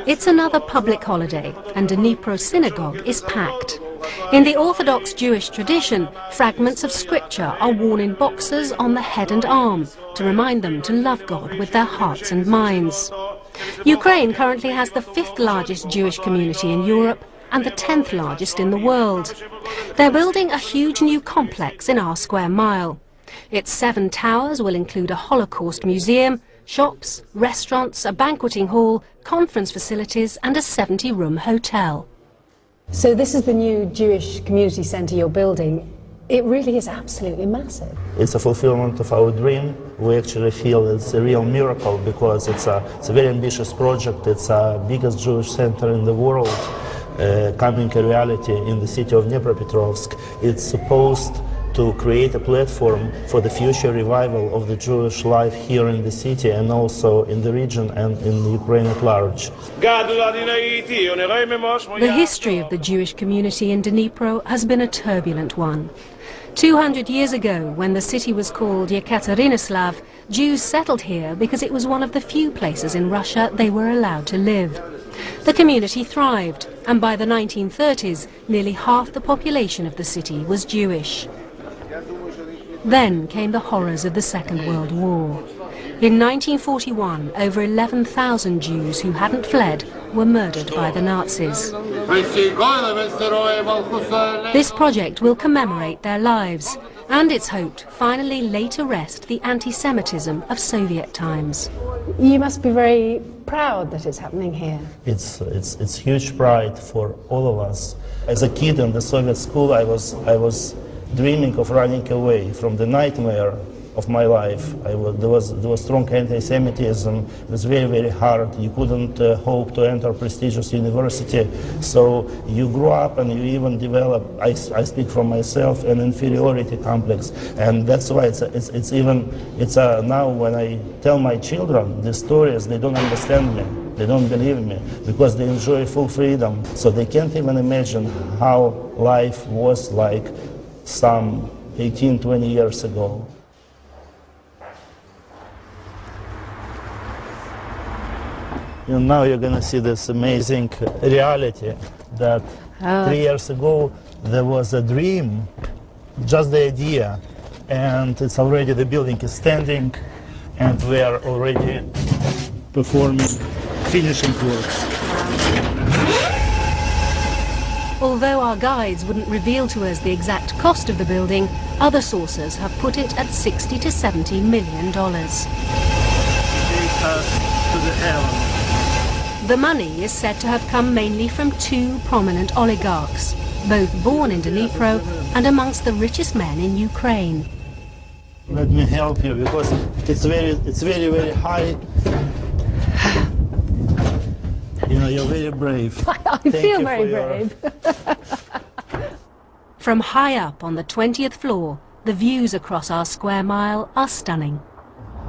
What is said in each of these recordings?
It's another public holiday, and Dnipro synagogue is packed. In the Orthodox Jewish tradition, fragments of scripture are worn in boxes on the head and arm to remind them to love God with their hearts and minds. Ukraine currently has the 5th largest Jewish community in Europe and the 10th largest in the world. They're building a huge new complex in our square mile. Its 7 towers will include a Holocaust museum, shops, restaurants, a banqueting hall, conference facilities and a 70-room hotel. So this is the new Jewish community centre you're building. It really is absolutely massive. It's a fulfillment of our dream. We actually feel it's a real miracle because it's a very ambitious project. It's the biggest Jewish center in the world, coming a reality in the city of Dnipropetrovsk. It's supposed to create a platform for the future revival of the Jewish life here in the city and also in the region and in Ukraine at large. The history of the Jewish community in Dnipro has been a turbulent one. 200 years ago, when the city was called Yekaterinoslav, Jews settled here because it was one of the few places in Russia they were allowed to live. The community thrived, and by the 1930s, nearly half the population of the city was Jewish. Then came the horrors of the Second World War. In 1941, over 11,000 Jews who hadn't fled were murdered by the Nazis. This project will commemorate their lives, and it's hoped finally lay to rest the anti-Semitism of Soviet times. You must be very proud that it's happening here. It's huge pride for all of us. As a kid in the Soviet school, I was dreaming of running away from the nightmare of my life. There was strong anti-Semitism. It was very, very hard. You couldn't hope to enter a prestigious university. So you grow up and you even develop, I speak for myself, an inferiority complex. And that's why now when I tell my children the stories, they don't understand me. They don't believe me because they enjoy full freedom. So they can't even imagine how life was like some 18, 20 years ago. And now you're going to see this amazing reality that 3 years ago there was a dream, just the idea, and it's already, the building is standing and we are already performing finishing works. Although our guides wouldn't reveal to us the exact cost of the building, other sources have put it at $60 to $70 million. The money is said to have come mainly from 2 prominent oligarchs, both born in Dnipro and amongst the richest men in Ukraine. Let me help you because it's very, very high. You know, you're very brave. I feel very brave. From high up on the 20th floor, the views across our square mile are stunning.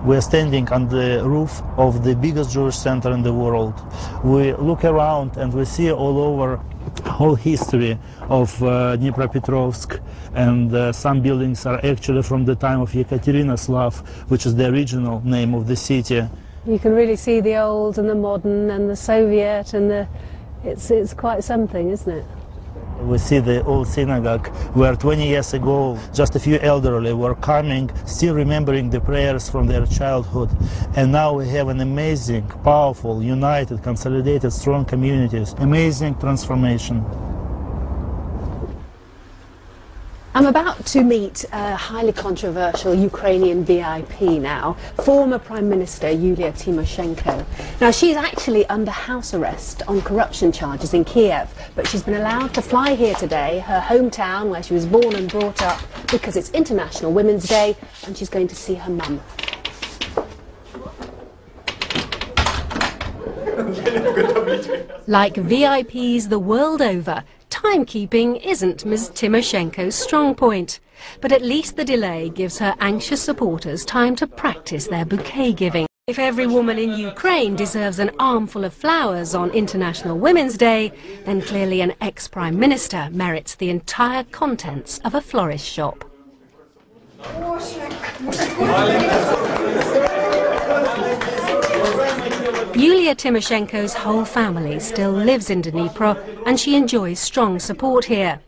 We're standing on the roof of the biggest Jewish center in the world. We look around and we see all over whole history of Dnipropetrovsk, and some buildings are actually from the time of Yekaterinoslav, which is the original name of the city. You can really see the old and the modern and the Soviet, and it's quite something, isn't it? We see the old synagogue where 20 years ago just a few elderly were coming, still remembering the prayers from their childhood. And now we have an amazing, powerful, united, consolidated, strong communities. Amazing transformation. I'm about to meet a highly controversial Ukrainian VIP now, former Prime Minister Yulia Tymoshenko. Now, she's actually under house arrest on corruption charges in Kiev, but she's been allowed to fly here today, her hometown where she was born and brought up, because it's International Women's Day, and she's going to see her mum. Like VIPs the world over, timekeeping isn't Ms. Tymoshenko's strong point, but at least the delay gives her anxious supporters time to practice their bouquet giving. If every woman in Ukraine deserves an armful of flowers on International Women's Day, then clearly an ex-Prime Minister merits the entire contents of a florist shop. Yulia Tymoshenko's whole family still lives in Dnipro, and she enjoys strong support here.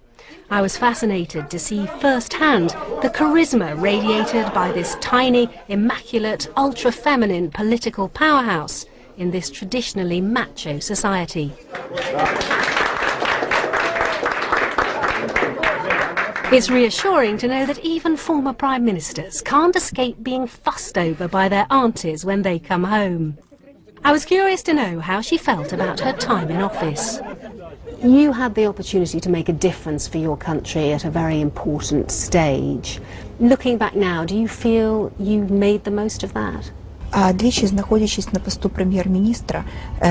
I was fascinated to see firsthand the charisma radiated by this tiny, immaculate, ultra-feminine political powerhouse in this traditionally macho society. It's reassuring to know that even former prime ministers can't escape being fussed over by their aunties when they come home. I was curious to know how she felt about her time in office. You had the opportunity to make a difference for your country at a very important stage. Looking back now, do you feel you made the most of that? Двічі, знаходячись на посту прем'єр-міністра,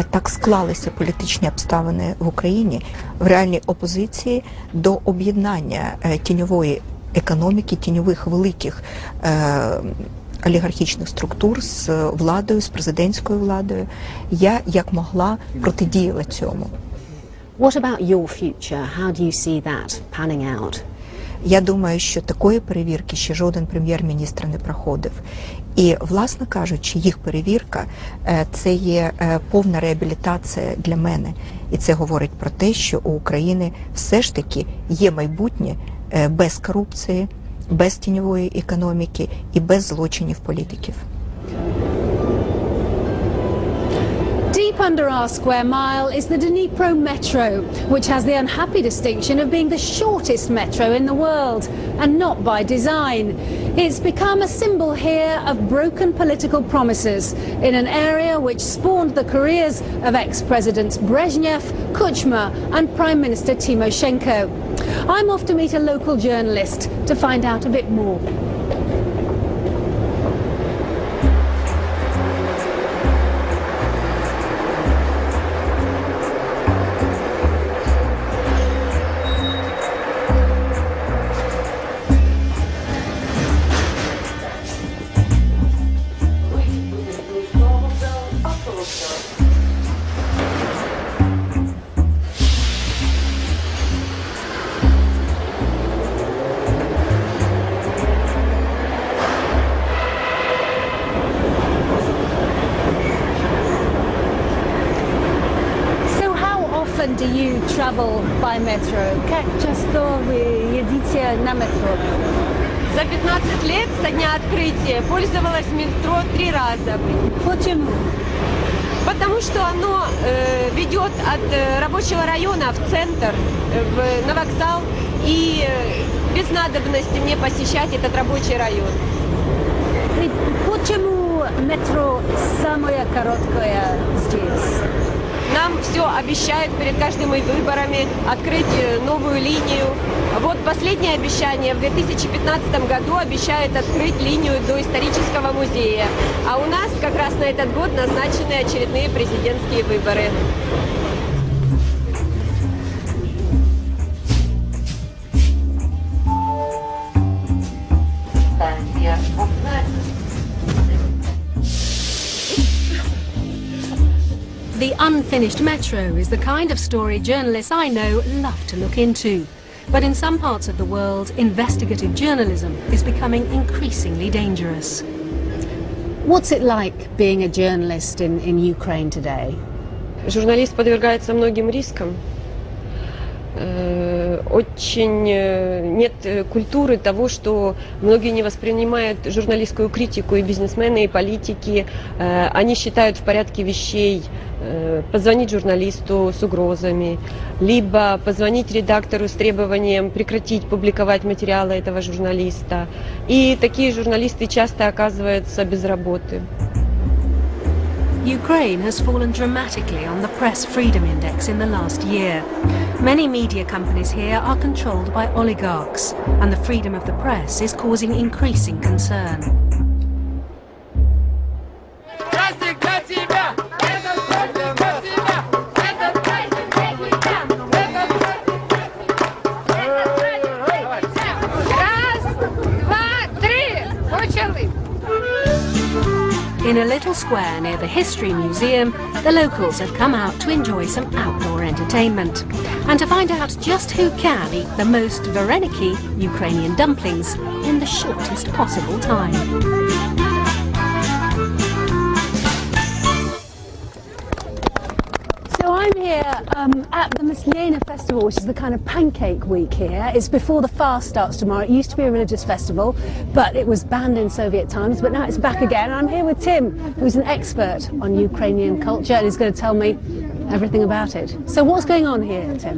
так склалися політичні обставини в Україні в реальній опозиції до об'єднання тіньової економіки, тіньових великих олігархічних структур з владою, з президентською владою. Я, як могла, протидіяла цьому. What about your future? How do you see that panning out? Я думаю, що такої перевірки ще жоден прем'єр-міністр не проходив. І, власне кажучи, їх перевірка – це є повна реабілітація для мене. І це говорить про те, що у України все ж таки є майбутнє без корупції, без тіньової економіки і без злочинів політиків. Deep under our square mile is the Dnipro Metro, which has the unhappy distinction of being the shortest metro in the world, and not by design. It's become a symbol here of broken political promises in an area which spawned the careers of ex-presidents Brezhnev, Kuchma and Prime Minister Tymoshenko. I'm off to meet a local journalist to find out a bit more. Do you travel by metro? Как часто вы едете на метро? За 15 лет со дня открытия пользовалась метро 3 раза. Почему? Потому что оно ведет от рабочего района в центр, на вокзал, и без надобности мне посещать этот рабочий район. И почему метро самое короткое здесь? Нам все обещают перед каждыми выборами открыть новую линию. Вот последнее обещание в 2015 году обещают открыть линию до исторического музея. А у нас как раз на этот год назначены очередные президентские выборы. The unfinished metro is the kind of story journalists I know love to look into. But in some parts of the world, investigative journalism is becoming increasingly dangerous. What's it like being a journalist in Ukraine today? Журналист подвергается многим рискам. Очень нет культуры того, что многие не воспринимают журналистскую критику, и бизнесмены, и политики. Они считают в порядке вещей позвонить журналисту с угрозами, либо позвонить редактору с требованием прекратить публиковать материалы этого журналиста. И такие журналисты часто оказываются без работы. Ukraine has fallen dramatically on the Press Freedom Index in the last year. Many media companies here are controlled by oligarchs, and the freedom of the press is causing increasing concern. In a little square near the History Museum, the locals have come out to enjoy some outdoor entertainment, and to find out just who can eat the most vareniki, Ukrainian dumplings, in the shortest possible time. So I'm here at the Maslena Festival, which is the kind of pancake week here. It's before the fast starts tomorrow. It used to be a religious festival, but it was banned in Soviet times, but now it's back again. I'm here with Tim, who's an expert on Ukrainian culture, and he's going to tell me everything about it. So what's going on here, Tim?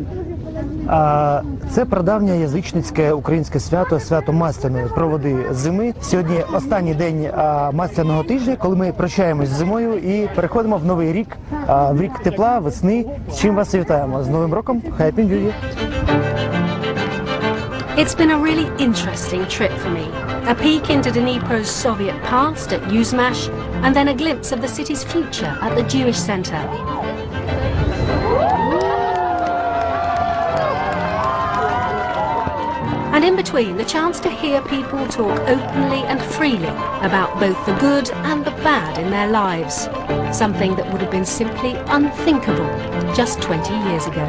Це прадавнє язичницьке українське свято, свято Масляної, проводи зими. Сьогодні останній день Масляного тижня, коли ми прощаємось з зимою і переходимо в новий рік, в рік тепла, весни. З чим вас вітаємо? З Новим роком! Happy New Year! It's been a really interesting trip for me. A peek into Dniepro's Soviet past at Yuzmash, and then a glimpse of the city's future at the Jewish Centre. And in between, the chance to hear people talk openly and freely about both the good and the bad in their lives. Something that would have been simply unthinkable just 20 years ago.